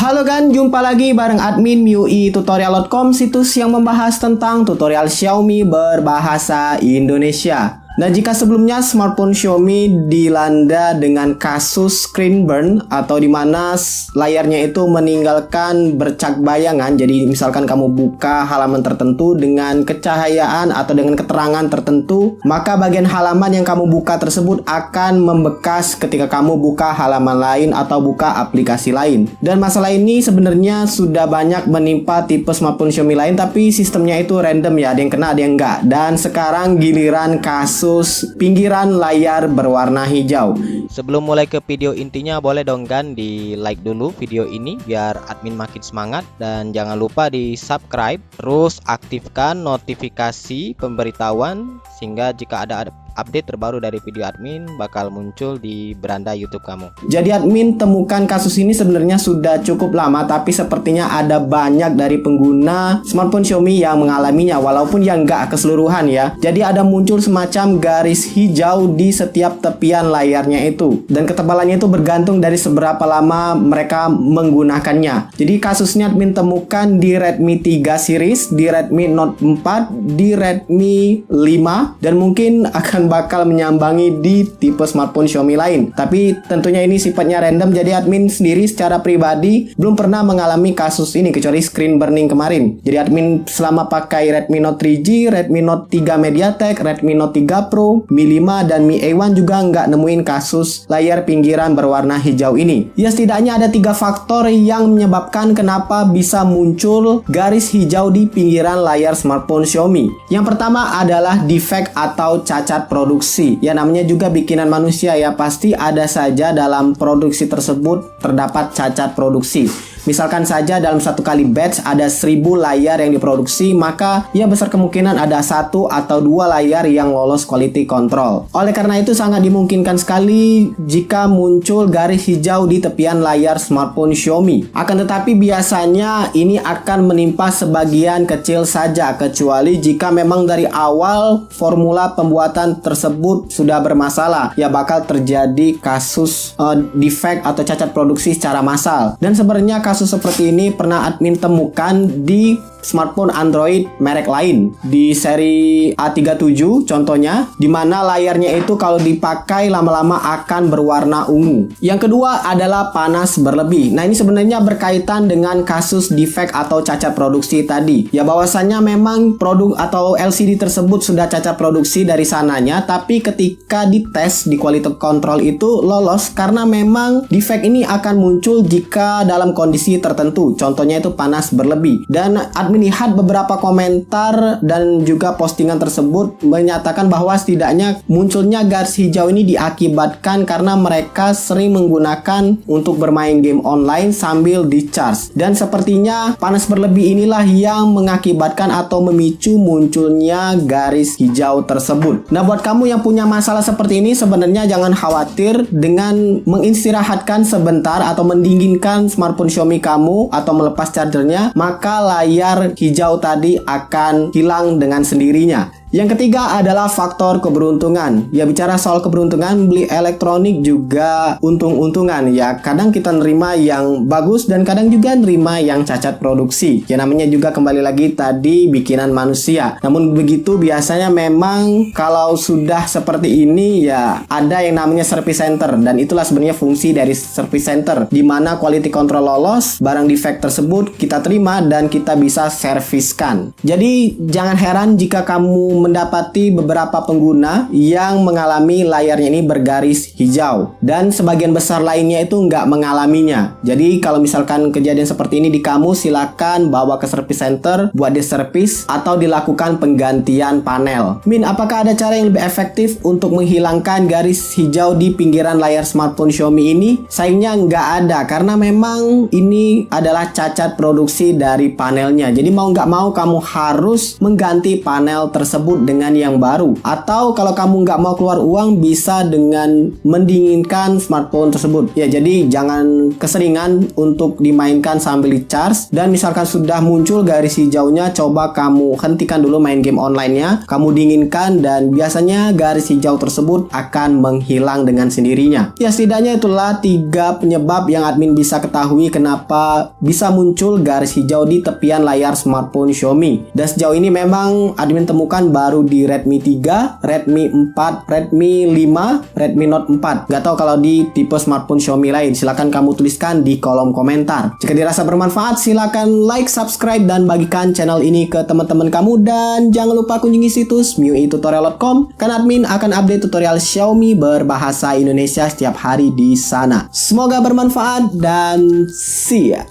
Halo kan, jumpa lagi bareng admin MIUI Tutorial.com, situs yang membahas tentang tutorial Xiaomi berbahasa Indonesia. Nah, jika sebelumnya smartphone Xiaomi dilanda dengan kasus screen burn atau dimana layarnya itu meninggalkan bercak bayangan, jadi misalkan kamu buka halaman tertentu dengan kecahayaan atau dengan keterangan tertentu, maka bagian halaman yang kamu buka tersebut akan membekas ketika kamu buka halaman lain atau buka aplikasi lain. Dan masalah ini sebenarnya sudah banyak menimpa tipe smartphone Xiaomi lain, tapi sistemnya itu random ya, ada yang kena ada yang enggak. Dan sekarang giliran kasus pinggiran layar berwarna hijau. Sebelum mulai ke video intinya, boleh dong kan di like dulu video ini biar admin makin semangat, dan jangan lupa di subscribe, terus aktifkan notifikasi pemberitahuan sehingga jika ada update terbaru dari video admin bakal muncul di beranda YouTube kamu. Jadi admin temukan kasus ini sebenarnya sudah cukup lama, tapi sepertinya ada banyak dari pengguna smartphone Xiaomi yang mengalaminya, walaupun yang nggak keseluruhan ya. Jadi ada muncul semacam garis hijau di setiap tepian layarnya itu, dan ketebalannya itu bergantung dari seberapa lama mereka menggunakannya. Jadi kasusnya admin temukan di Redmi 3 series, di Redmi Note 4, di Redmi 5, dan mungkin akan bakal menyambangi di tipe smartphone Xiaomi lain. Tapi tentunya ini sifatnya random, jadi admin sendiri secara pribadi belum pernah mengalami kasus ini kecuali screen burning kemarin. Jadi admin selama pakai Redmi Note 3G, Redmi Note 3 MediaTek, Redmi Note 3 Pro, Mi 5 dan Mi A1 juga nggak nemuin kasus layar pinggiran berwarna hijau ini. Ya, setidaknya ada 3 faktor yang menyebabkan kenapa bisa muncul garis hijau di pinggiran layar smartphone Xiaomi. Yang pertama adalah defect atau cacat produksi. Ya, namanya juga bikinan manusia ya, pasti ada saja dalam produksi tersebut terdapat cacat produksi. Misalkan saja dalam satu kali batch ada 1000 layar yang diproduksi, maka ya besar kemungkinan ada 1 atau 2 layar yang lolos quality control. Oleh karena itu sangat dimungkinkan sekali jika muncul garis hijau di tepian layar smartphone Xiaomi. Akan tetapi biasanya ini akan menimpa sebagian kecil saja, kecuali jika memang dari awal formula pembuatan tersebut sudah bermasalah, ya bakal terjadi kasus defect atau cacat produksi secara massal. Dan sebenarnya kasus seperti ini pernah admin temukan di smartphone Android merek lain di seri A37 contohnya, di mana layarnya itu kalau dipakai lama-lama akan berwarna ungu. Yang kedua adalah panas berlebih. Nah, ini sebenarnya berkaitan dengan kasus defect atau cacat produksi tadi. Ya, bahwasannya memang produk atau LCD tersebut sudah cacat produksi dari sananya, tapi ketika dites di quality control itu lolos karena memang defect ini akan muncul jika dalam kondisi tertentu. Contohnya itu panas berlebih. Dan admin lihat beberapa komentar dan juga postingan tersebut menyatakan bahwa setidaknya munculnya garis hijau ini diakibatkan karena mereka sering menggunakan untuk bermain game online sambil di-charge. Dan sepertinya panas berlebih inilah yang mengakibatkan atau memicu munculnya garis hijau tersebut. Nah, buat kamu yang punya masalah seperti ini, sebenarnya jangan khawatir. Dengan mengistirahatkan sebentar atau mendinginkan smartphone Xiaomi kamu atau melepas chargernya, maka layar hijau tadi akan hilang dengan sendirinya. Yang ketiga adalah faktor keberuntungan. Ya, bicara soal keberuntungan, beli elektronik juga untung-untungan ya. Kadang kita nerima yang bagus dan kadang juga nerima yang cacat produksi. Ya, namanya juga kembali lagi tadi bikinan manusia. Namun begitu biasanya memang kalau sudah seperti ini ya ada yang namanya service center, dan itulah sebenarnya fungsi dari service center, di mana quality control lolos, barang defect tersebut kita terima dan kita bisa serviskan. Jadi jangan heran jika kamu mendapati beberapa pengguna yang mengalami layarnya ini bergaris hijau, dan sebagian besar lainnya itu nggak mengalaminya. Jadi kalau misalkan kejadian seperti ini di kamu, silakan bawa ke service center buat diservis atau dilakukan penggantian panel. Min, apakah ada cara yang lebih efektif untuk menghilangkan garis hijau di pinggiran layar smartphone Xiaomi ini? Sayangnya nggak ada, karena memang ini adalah cacat produksi dari panelnya. Jadi mau nggak mau kamu harus mengganti panel tersebut. tersebut dengan yang baru. Atau kalau kamu nggak mau keluar uang, bisa dengan mendinginkan smartphone tersebut. Ya, jadi jangan keseringan untuk dimainkan sambil di-charge. Dan misalkan sudah muncul garis hijaunya, coba kamu hentikan dulu main game online-nya, kamu dinginkan, dan biasanya garis hijau tersebut akan menghilang dengan sendirinya. Ya, setidaknya itulah 3 penyebab yang admin bisa ketahui kenapa bisa muncul garis hijau di tepian layar smartphone Xiaomi. Dan sejauh ini memang admin temukan baru di Redmi 3, Redmi 4, Redmi 5, Redmi Note 4. Gak tahu kalau di tipe smartphone Xiaomi lain. Silahkan kamu tuliskan di kolom komentar. Jika dirasa bermanfaat, silahkan like, subscribe, dan bagikan channel ini ke teman-teman kamu. Dan jangan lupa kunjungi situs miuitutorial.com, karena admin akan update tutorial Xiaomi berbahasa Indonesia setiap hari di sana. Semoga bermanfaat dan see ya.